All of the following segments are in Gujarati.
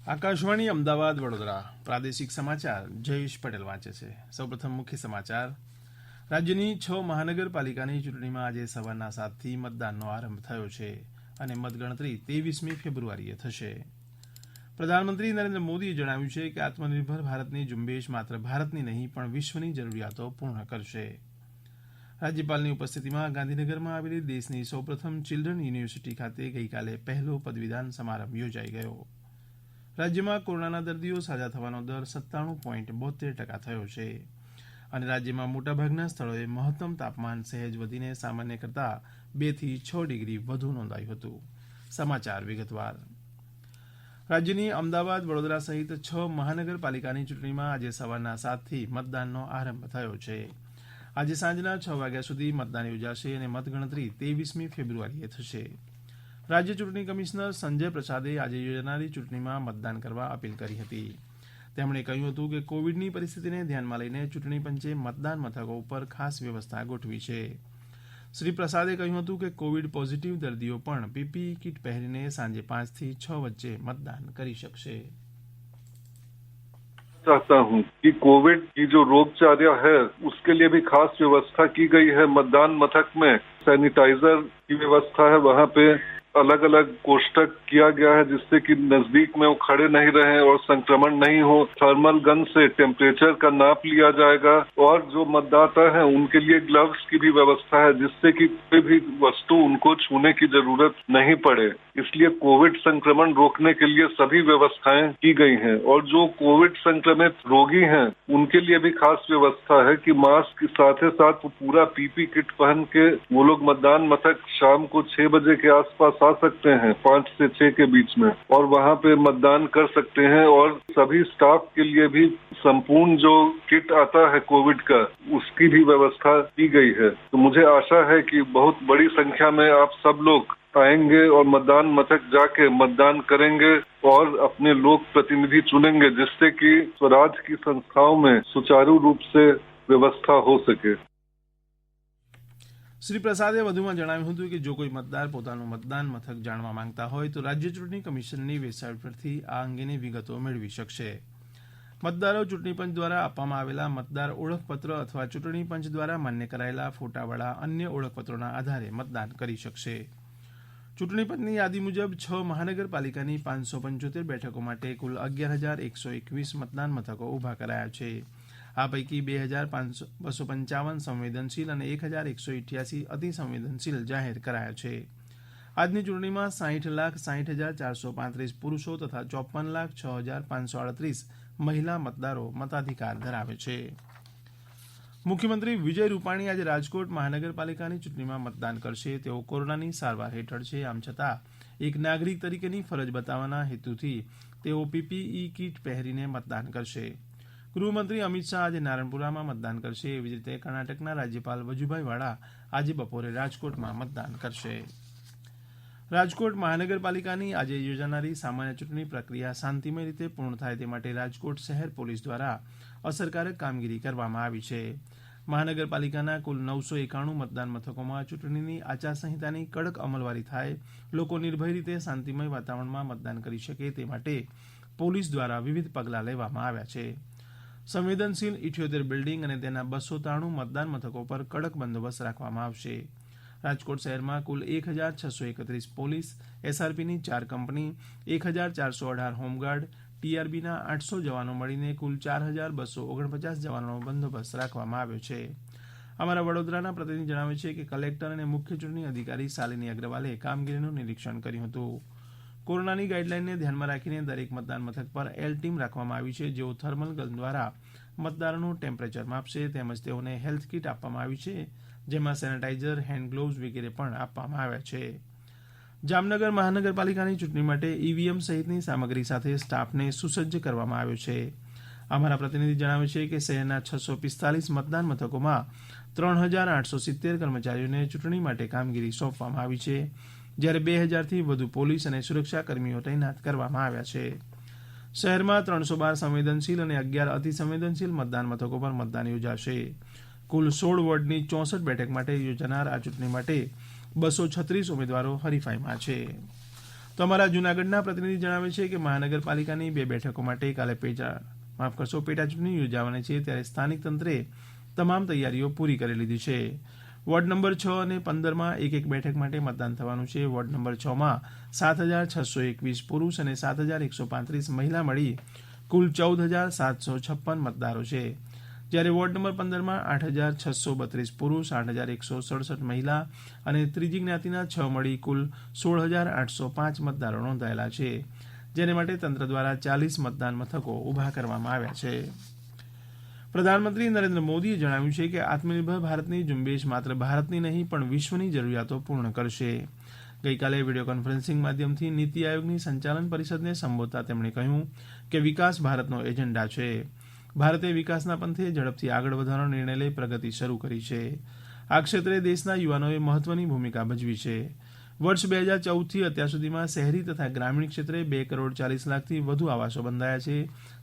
આકાશવાણી અમદાવાદ વડોદરા પ્રાદેશિક સમાચાર જયેશ પટેલ વાંચે છે. સૌપ્રથમ મુખ્ય સમાચાર. રાજ્યની 6 મહાનગરપાલિકાની ચૂંટણીમાં આજે સવારના 7થી મતદાનનો આરંભ થયો છે અને મતગણતરી 23મી ફેબ્રુઆરીએ થશે. પ્રધાનમંત્રી નરેન્દ્ર મોદીએ જણાવ્યું છે કે આત્મનિર્ભર ભારતની ઝુંબેશ માત્ર ભારતની નહીં પણ વિશ્વની જરૂરિયાતો પૂર્ણ કરશે. રાજ્યપાલની ઉપસ્થિતિમાં ગાંધીનગરમાં આવેલી દેશની સૌપ્રથમ ચિલ્ડ્રન યુનિવર્સિટી ખાતે ગઈકાલે પહેલો પદવીદાન સમારંભ યોજાઈ ગયો. રાજ્યમાં કોરોનાના દર્દીઓ સાજા થવાનો દર 97.72% થયો છે અને રાજ્યમાં મોટાભાગના સ્થળોએ મહત્તમ તાપમાન સહેજ વધીને સામાન્ય કરતાં 2 થી 6 ડિગ્રી વધુ નોંધાયું હતું. સમાચાર વિગતવાર. રાજ્યની અમદાવાદ વડોદરા સહિત 6 મહાનગરપાલિકાની ચૂંટણીમાં આજે સવારના 7થી મતદાનનો આરંભ થયો છે. આજે સાંજના 6 વાગ્યા સુધી મતદાન યોજાશે અને મતગણતરી 23મી ફેબ્રુઆરીએ થશે. રાજ્ય ચૂંટણી કમિશનર સંજય પ્રસાદે આજે યોજાનારી ચૂંટણીમાં મતદાન કરવા અપીલ કરી હતી. તેમણે કહ્યું હતું કે કોવિડની પરિસ્થિતિને ધ્યાનમાં લઈને ચૂંટણી પંચે મતદાન મથકો ઉપર ખાસ વ્યવસ્થા ગોઠવી છે. શ્રી પ્રસાદે કહ્યું હતું કે કોવિડ પોઝિટિવ દર્દીઓ પણ પીપીઈ કીટ પહેરીને સાંજે 5 થી 6 વચ્ચે મતદાન કરી શકશે. चाहता हूं कि कोविड की जो रोगचार्य है उसके लिए भी खास व्यवस्था की गई है. मतदान मथक में सैनिटाइजर की व्यवस्था है. वहां पे अलग अलग कोष्टक किया गया है जिससे कि नजदीक में वो खड़े नहीं रहे और संक्रमण नहीं हो. थर्मल गन से टेम्परेचर का नाप लिया जाएगा और जो मतदाता है उनके लिए ग्लव्स की भी व्यवस्था है जिससे कि कोई भी वस्तु उनको छूने की जरूरत नहीं पड़े. इसलिए कोविड संक्रमण रोकने के लिए सभी व्यवस्थाएं की गई हैं और जो कोविड संक्रमित रोगी हैं उनके लिए भी खास व्यवस्था है कि मास्क के साथ ही साथ पूरा पीपी किट पहन के वो लोग मतदान मथक शाम को 6 बजे के आसपास आ सकते हैं 5 से 6 के बीच में और वहां पे मतदान कर सकते हैं. और सभी स्टाफ के लिए भी संपूर्ण जो किट आता है कोविड का उसकी भी व्यवस्था की गई है. तो मुझे आशा है कि बहुत बड़ी संख्या में आप सब लोग आएंगे और मतदान मथक जाके मतदान करेंगे और अपने लोक प्रतिनिधि चुनेंगे जिससे कि स्वराज की संस्थाओं में सुचारू रूप से व्यवस्था हो सके. શ્રી પ્રસાદે વધુમાં જણાવ્યું હતું કે જો કોઈ મતદાર પોતાનું મતદાન મથક જાણવા માંગતા હોય તો રાજ્ય ચૂંટણી કમિશનની વેબસાઇટ પરથી આ અંગેની વિગતો મેળવી શકશે. મતદારો ચૂંટણી પંચ દ્વારા આપવામાં આવેલા મતદાર ઓળખપત્ર અથવા ચૂંટણી પંચ દ્વારા માન્ય કરાયેલા ફોટાવાળા અન્ય ઓળખપત્રોના આધારે મતદાન કરી શકશે. ચૂંટણી પંચની યાદી મુજબ 6 મહાનગરપાલિકાની 575 બેઠકો માટે કુલ 11,121 મતદાન મથકો ઊભા કરાયા છે. આ પૈકી 2,255 સંવેદનશીલ અને 1,188 અતિસંવેદનશીલ જાહેર કરાયા છે. આજની ચૂંટણીમાં 60,60,435 પુરુષો તથા 54,06,538 મહિલા મતદારો મતાધિકાર ધરાવે છે. મુખ્યમંત્રી વિજય રૂપાણી આજે રાજકોટ મહાનગરપાલિકાની ચૂંટણીમાં મતદાન કરશે. તેઓ કોરોનાની સારવાર હેઠળ છે. આમ છતાં એક નાગરિક તરીકેની ફરજ બતાવવાના હેતુથી તેઓ પીપીઈ કીટ પહેરીને મતદાન કરશે. ગૃહમંત્રી અમિત શાહ આજે નારણપુરામાં મતદાન કરશે. એવી જ રીતે કર્ણાટકના રાજ્યપાલ વજુભાઈ વાળા આજે બપોરે રાજકોટમાં મતદાન કરશે. રાજકોટ મહાનગરપાલિકાની આજે યોજાનારી સામાન્ય ચૂંટણી પ્રક્રિયા શાંતિમય રીતે પૂર્ણ થાય તે માટે રાજકોટ શહેર પોલીસ દ્વારા અસરકારક કામગીરી કરવામાં આવી છે. મહાનગરપાલિકાના કુલ 991 મતદાન મથકોમાં ચૂંટણીની આચારસંહિતાની કડક અમલવારી થાય, લોકો નિર્ભય રીતે શાંતિમય વાતાવરણમાં મતદાન કરી શકે તે માટે પોલીસ દ્વારા વિવિધ પગલાં લેવામાં આવ્યા છે. સંવેદનશીલ 78 બિલ્ડિંગ અને તેના 293 મતદાન મથકો પર કડક બંદોબસ્ત રાખવામાં આવશે. રાજકોટ શહેરમાં કુલ 1,631 પોલીસ, એસઆરપીની 4 કંપની, 1,418 હોમગાર્ડ, ટીઆરબીના 800 જવાનો મળીને કુલ 4,249 જવાનોનો બંદોબસ્ત રાખવામાં આવ્યો છે. અમારા વડોદરાના પ્રતિનિધિ જણાવે છે કે કલેક્ટર અને મુખ્ય ચૂંટણી અધિકારી શાલિની અગ્રવાલે કામગીરીનું નિરીક્ષણ કર્યું હતું. કોરોનાની ગાઈડલાઈનને ધ્યાનમાં રાખીને દરેક મતદાન મથક પર એલ ટીમ રાખવામાં આવી છે, જેઓ થર્મલ ગન દ્વારા મતદારોનું ટેમ્પરેચર માપશે. તેમજ તેઓને હેલ્થ કીટ આપવામાં આવી છે, જેમાં સેનેટાઈઝર, હેન્ડ ગ્લોવ્સ વગેરે પણ આપવામાં આવ્યા છે. જામનગર મહાનગરપાલિકાની ચૂંટણી માટે ઈવીએમ સહિતની સામગ્રી સાથે સ્ટાફને સુસજ્જ કરવામાં આવ્યો છે. અમારા પ્રતિનિધિ જણાવે છે કે શહેરના 645 મતદાન મથકોમાં 3,870 કર્મચારીઓને ચૂંટણી માટે કામગીરી સોંપવામાં આવી છે, જ્યારે 2,000થી વધુ પોલીસ અને સુરક્ષા કર્મીઓ તૈનાત કરવામાં આવ્યા છે. શહેરમાં 312 સંવેદનશીલ અને 11 અતિસંવેદનશીલ મતદાન મથકો પર મતદાન યોજાશે. કુલ 16 વોર્ડની 64 બેઠક માટે યોજાનાર આ ચૂંટણી માટે 236 ઉમેદવારો હરીફાઈમાં છે. તો અમારા જૂનાગઢના પ્રતિનિધિ જણાવે છે કે મહાનગરપાલિકાની 2 બેઠકો માટે કાલે પેટા ચૂંટણી યોજાવાની છે, ત્યારે સ્થાનિક તંત્રે તમામ તૈયારીઓ પૂરી કરી લીધી છે. વોર્ડ નંબર 6 અને 15માં એક બેઠક માટે મતદાન થવાનું છે. વોર્ડ નંબર 6માં 7,621 પુરુષ અને 7,135 મહિલા મળી કુલ 14,756 મતદારો છે. જ્યારે વોર્ડ નંબર 15માં 8,632 પુરુષ, 8,167 મહિલા અને ત્રીજી જ્ઞાતિના 6 મળી કુલ 16,805 મતદારો નોંધાયેલા છે, જેને માટે તંત્ર દ્વારા 40 મતદાન મથકો ઊભા કરવામાં આવ્યા છે. પ્રધાનમંત્રી નરેન્દ્ર મોદીએ જણાવ્યું છે કે આત્મનિર્ભર ભારતની ઝુંબેશ માત્ર ભારતની નહીં પણ વિશ્વની જરૂરિયાતો પૂર્ણ કરશે. ગઈકાલે વિડીયો કોન્ફરન્સિંગ માધ્યમથી નીતિ આયોગની સંચાલન પરિષદને સંબોધતા તેમણે કહ્યું કે વિકાસ ભારતનો એજન્ડા છે. ભારતે વિકાસના પંથે ઝડપથી આગળ વધવાનો નિર્ણય લઈ પ્રગતિ શરૂ કરી છે. આ ક્ષેત્રે દેશના યુવાનોએ મહત્વની ભૂમિકા ભજવી છે. વર્ષ 2014થી અત્યાર સુધીમાં શહેરી તથા ગ્રામીણ ક્ષેત્રે 2 કરોડ 40 લાખથી વધુ આવાસો બંધાયા છે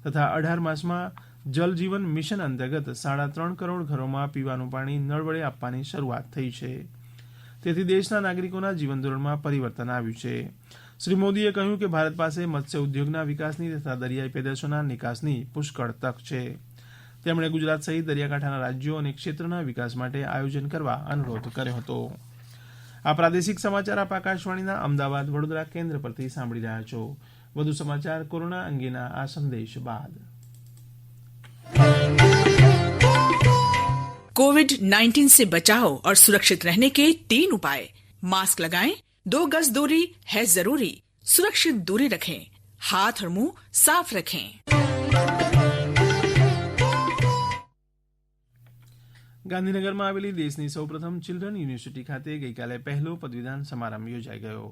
તથા 18 માસમાં જલ જીવન મિશન અંતર્ગત 3.5 કરોડ ઘરોમાં પીવાનું પાણી નળ વડે આપવાની શરૂઆત થઈ છે. તેથી દેશના નાગરિકોના જીવન ધોરણમાં પરિવર્તન આવ્યું છે. શ્રી મોદીએ કહ્યું કે ભારત પાસે મત્સ્ય ઉદ્યોગના વિકાસની તથા દરિયાઈ પેદાશોના નિકાસની પુષ્કળ તક છે. તેમણે ગુજરાત સહિત દરિયાકાંઠાના રાજ્યો અને ક્ષેત્રના વિકાસ માટે આયોજન કરવા અનુરોધ કર્યો હતો. આ પ્રાદેશિક સમાચાર આપ આકાશવાણીના અમદાવાદ વડોદરા કેન્દ્ર પરથી સાંભળી રહ્યા છો. વધુ સમાચાર કોરોના અંગેના આ સંદેશ બાદ. कोविड-19 से बचाव और सुरक्षित रहने के 3 उपाय. मास्क लगाएं, 2 गज दूरी है जरूरी, सुरक्षित दूरी रखें, हाथ और मुंह साफ रखें. ગાંધીનગરમાં આવેલી દેશની સૌપ્રથમ ચિલ્ડ્રન યુનિવર્સિટી ખાતે ગઈકાલે પહેલો પદવીદાન સમારંભ યોજાઈ ગયો.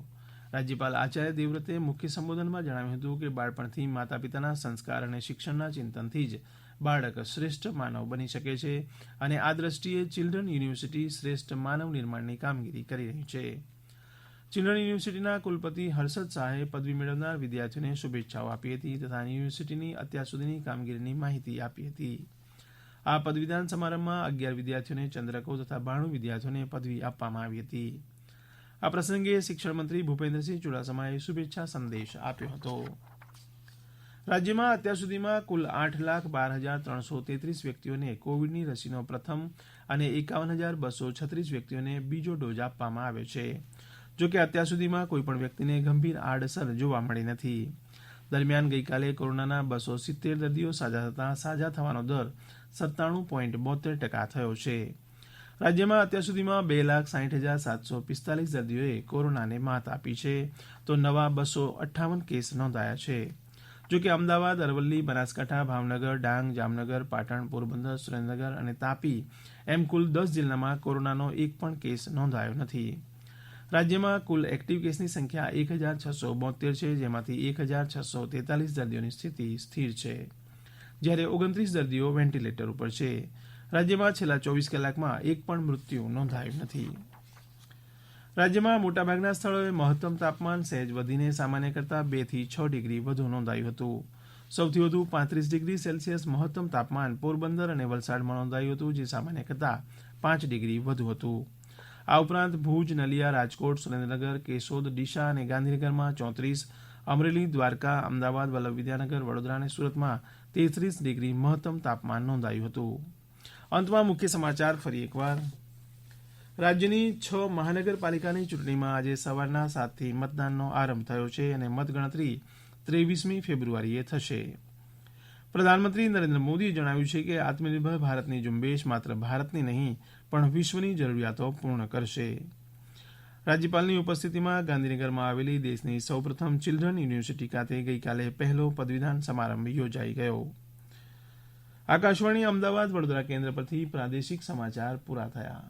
રાજ્યપાલ આચાર્ય દેવવ્રતે મુખ્ય સંબોધનમાં જણાવ્યું હતું કે બાળપણથી માતા પિતાના સંસ્કાર અને શિક્ષણના ચિંતનથી જ બાળક શ્રેષ્ઠ માનવ બની શકે છે અને આ દ્રષ્ટિએ ચિલ્ડ્રન યુનિવર્સિટી શ્રેષ્ઠ માનવ નિર્માણની કામગીરી કરી રહી છે. ચિલ્ડ્રન યુનિવર્સિટીના કુલપતિ હર્ષદ શાહે પદવી મેળવનાર વિદ્યાર્થીઓને શુભેચ્છાઓ આપી હતી તથા યુનિવર્સિટીની અત્યાર સુધીની કામગીરીની માહિતી આપી હતી. આ પદવીદાન સમારંભમાં 11 વિદ્યાર્થીઓને ચંદ્રકો તથા 92 વિદ્યાર્થીઓને પદવી આપવામાં આવી હતી. આ પ્રસંગે શિક્ષણ મંત્રી ભૂપેન્દ્રસિંહ ચુડાસમાએ શુભેચ્છા સંદેશ આપ્યો હતો. રાજ્યમાં અત્યાર સુધીમાં કુલ 8,12,333 વ્યક્તિઓને કોવિડની રસીનો પ્રથમ અને 51,236 વ્યક્તિઓને બીજો ડોઝ આપવામાં આવ્યો છે. જોકે અત્યાર સુધીમાં કોઈપણ વ્યક્તિને ગંભીર આડઅસર જોવા મળી નથી. દરમિયાન ગઈકાલે કોરોનાના 270 દર્દીઓ સાજા થતાં સાજા થવાનો દર 97.72% થયો છે. રાજ્યમાં અત્યાર સુધીમાં 2,60,745 દર્દીઓએ કોરોનાને માત આપી છે તો નવા 258 કેસ નોંધાયા છે. જોકે અમદાવાદ, અરવલ્લી, બનાસકાંઠા, ભાવનગર, ડાંગ, જામનગર, પાટણ, પોરબંદર, સુરેન્દ્રનગર અને તાપી એમ કુલ 10 જિલ્લામાં કોરોનાનો એક પણ કેસ નોંધાયો નથી. રાજ્યમાં કુલ એક્ટિવ કેસની સંખ્યા 1,672 છે, જેમાંથી 1,643 દર્દીઓની સ્થિતિ સ્થિર છે, જ્યારે 29 દર્દીઓ વેન્ટિલેટર ઉપર છે. રાજ્યમાં છેલ્લા 24 કલાકમાં એક પણ મૃત્યુ નોંધાયું નથી. રાજ્યમાં મોટાભાગના સ્થળોએ મહત્તમ તાપમાન સહેજ વધીને સામાન્ય કરતાં 2 થી 6 ડિગ્રી વધુ નોંધાયું હતું. સૌથી વધુ 35 ડિગ્રી સેલ્સિયસ મહત્તમ તાપમાન પોરબંદર અને વલસાડમાં નોંધાયું હતું, જે સામાન્ય કરતાં 5 ડિગ્રી વધુ હતું. આ ઉપરાંત ભુજ, નલિયા, રાજકોટ, સુરેન્દ્રનગર, કેશોદ, ડીસા અને ગાંધીનગરમાં 34, અમરેલી, દ્વારકા, અમદાવાદ, વલ્લભ વિદ્યાનગર, વડોદરા અને સુરતમાં 33 ડિગ્રી મહત્તમ તાપમાન નોંધાયું હતું. અંતમાં મુખ્ય સમાચાર ફરી એકવાર. રાજ્યની 6 મહાનગરપાલિકાની ચૂંટણીમાં આજે સવારના 7થી મતદાનનો આરંભ થયો છે અને મતગણતરી 23મી ફેબ્રુઆરીએ થશે. પ્રધાનમંત્રી નરેન્દ્ર મોદીએ જણાવ્યું છે કે આત્મનિર્ભર ભારતની ઝુંબેશ માત્ર ભારતની નહીં પણ વિશ્વની જરૂરિયાતો પૂર્ણ કરશે. રાજ્યપાલની ઉપસ્થિતિમાં ગાંધીનગરમાં આવેલી દેશની સૌપ્રથમ ચિલ્ડ્રન યુનિવર્સિટી ખાતે ગઈકાલે પહેલો પદવીદાન સમારંભ યોજાઈ ગયો. આકાશવાણી અમદાવાદ વડોદરા કેન્દ્ર પરથી પ્રાદેશિક સમાચાર પૂરા થયા.